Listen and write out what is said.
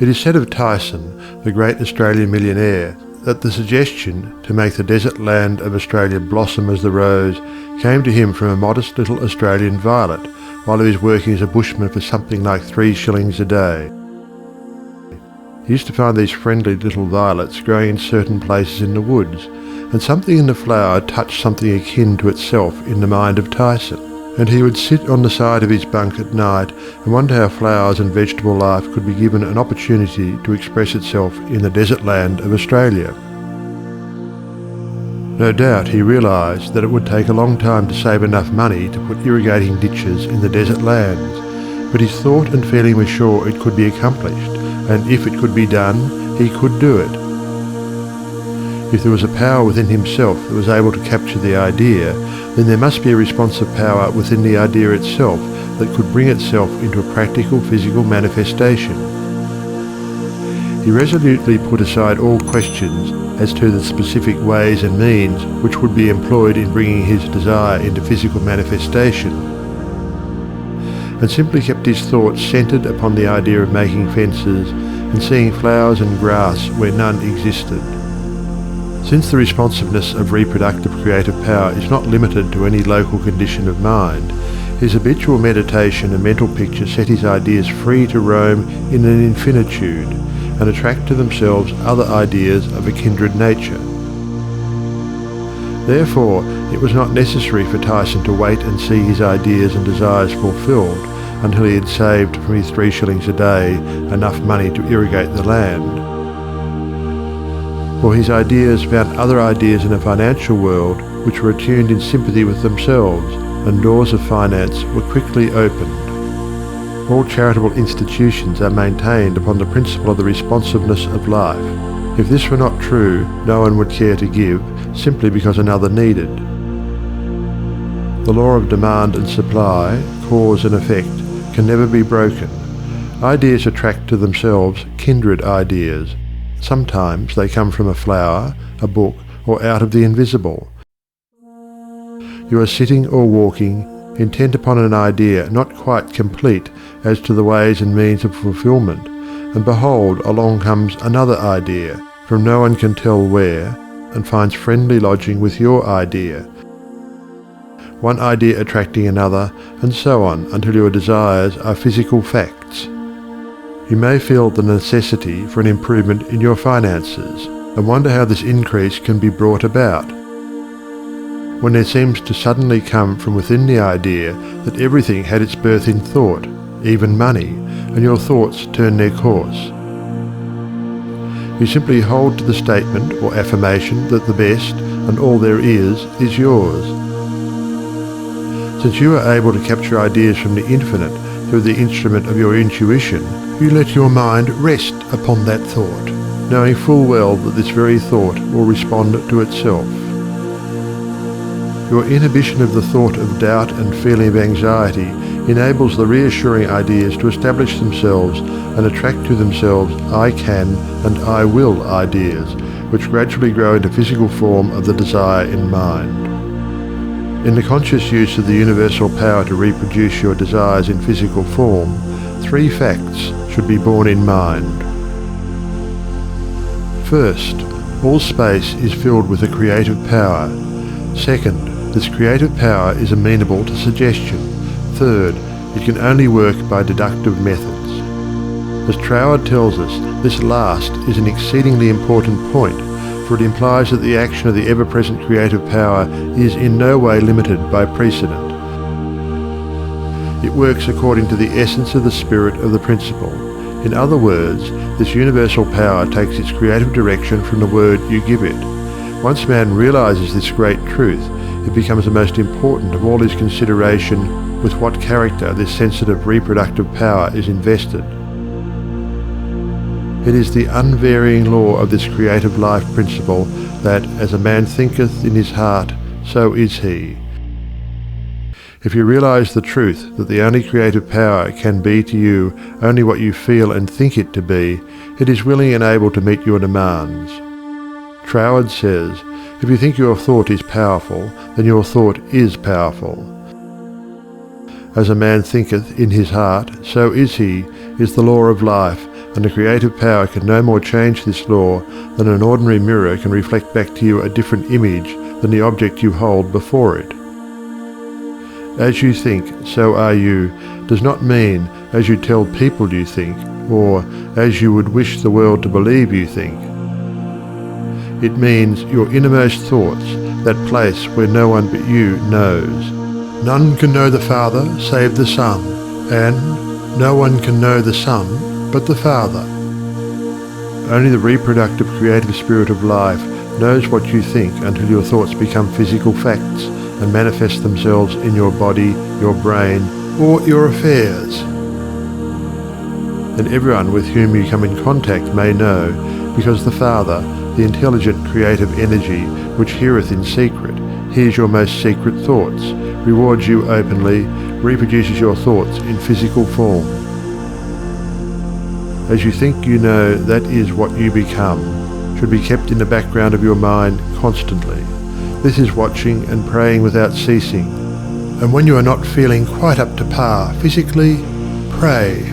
It is said of Tyson, the great Australian millionaire, that the suggestion to make the desert land of Australia blossom as the rose came to him from a modest little Australian violet while he was working as a bushman for something like 3 shillings a day. He used to find these friendly little violets growing in certain places in the woods, and something in the flower touched something akin to itself in the mind of Tyson, and he would sit on the side of his bunk at night and wonder how flowers and vegetable life could be given an opportunity to express itself in the desert land of Australia. No doubt he realised that it would take a long time to save enough money to put irrigating ditches in the desert lands, but his thought and feeling were sure it could be accomplished, and if it could be done, he could do it. If there was a power within himself that was able to capture the idea, then there must be a responsive power within the idea itself that could bring itself into a practical physical manifestation. He resolutely put aside all questions as to the specific ways and means which would be employed in bringing his desire into physical manifestation, and simply kept his thoughts centred upon the idea of making fences and seeing flowers and grass where none existed. Since the responsiveness of reproductive creative power is not limited to any local condition of mind, his habitual meditation and mental picture set his ideas free to roam in an infinitude and attract to themselves other ideas of a kindred nature. Therefore, it was not necessary for Tyson to wait and see his ideas and desires fulfilled until he had saved from his 3 shillings a day enough money to irrigate the land. For his ideas found other ideas in the financial world which were attuned in sympathy with themselves, and doors of finance were quickly opened. All charitable institutions are maintained upon the principle of the responsiveness of life. If this were not true, no one would care to give, simply because another needed. The law of demand and supply, cause and effect, can never be broken. Ideas attract to themselves kindred ideas. Sometimes they come from a flower, a book, or out of the invisible. You are sitting or walking, intent upon an idea not quite complete as to the ways and means of fulfilment, and behold, along comes another idea, from no one can tell where, and finds friendly lodging with your idea. One idea attracting another, and so on until your desires are physical facts. You may feel the necessity for an improvement in your finances, and wonder how this increase can be brought about, when there seems to suddenly come from within the idea that everything had its birth in thought, even money, and your thoughts turn their course. You simply hold to the statement or affirmation that the best and all there is yours. Since you are able to capture ideas from the infinite through the instrument of your intuition, you let your mind rest upon that thought, knowing full well that this very thought will respond to itself. Your inhibition of the thought of doubt and feeling of anxiety enables the reassuring ideas to establish themselves and attract to themselves I can and I will ideas, which gradually grow into physical form of the desire in mind. In the conscious use of the universal power to reproduce your desires in physical form, 3 facts should be borne in mind. First, all space is filled with a creative power. Second, this creative power is amenable to suggestion. Third, it can only work by deductive methods. As Troward tells us, this last is an exceedingly important point, for it implies that the action of the ever-present creative power is in no way limited by precedent. It works according to the essence of the spirit of the principle. In other words, this universal power takes its creative direction from the word you give it. Once man realizes this great truth, it becomes the most important of all his consideration with what character this sensitive reproductive power is invested. It is the unvarying law of this creative life principle that, as a man thinketh in his heart, so is he. If you realize the truth that the only creative power can be to you only what you feel and think it to be, it is willing and able to meet your demands. Troward says, if you think your thought is powerful, then your thought is powerful. As a man thinketh in his heart, so is he, is the law of life, and the creative power can no more change this law than an ordinary mirror can reflect back to you a different image than the object you hold before it. As you think, so are you does not mean as you tell people you think, or as you would wish the world to believe you think. It means your innermost thoughts, that place where no one but you knows. None can know the Father save the Son, and no one can know the Son but the Father. Only the reproductive creative spirit of life knows what you think until your thoughts become physical facts and manifest themselves in your body, your brain, or your affairs. And everyone with whom you come in contact may know, because the Father, the intelligent creative energy which heareth in secret, hears your most secret thoughts, rewards you openly, reproduces your thoughts in physical form. As you think you know, that is what you become, should be kept in the background of your mind constantly. This is watching and praying without ceasing. And when you are not feeling quite up to par physically, pray.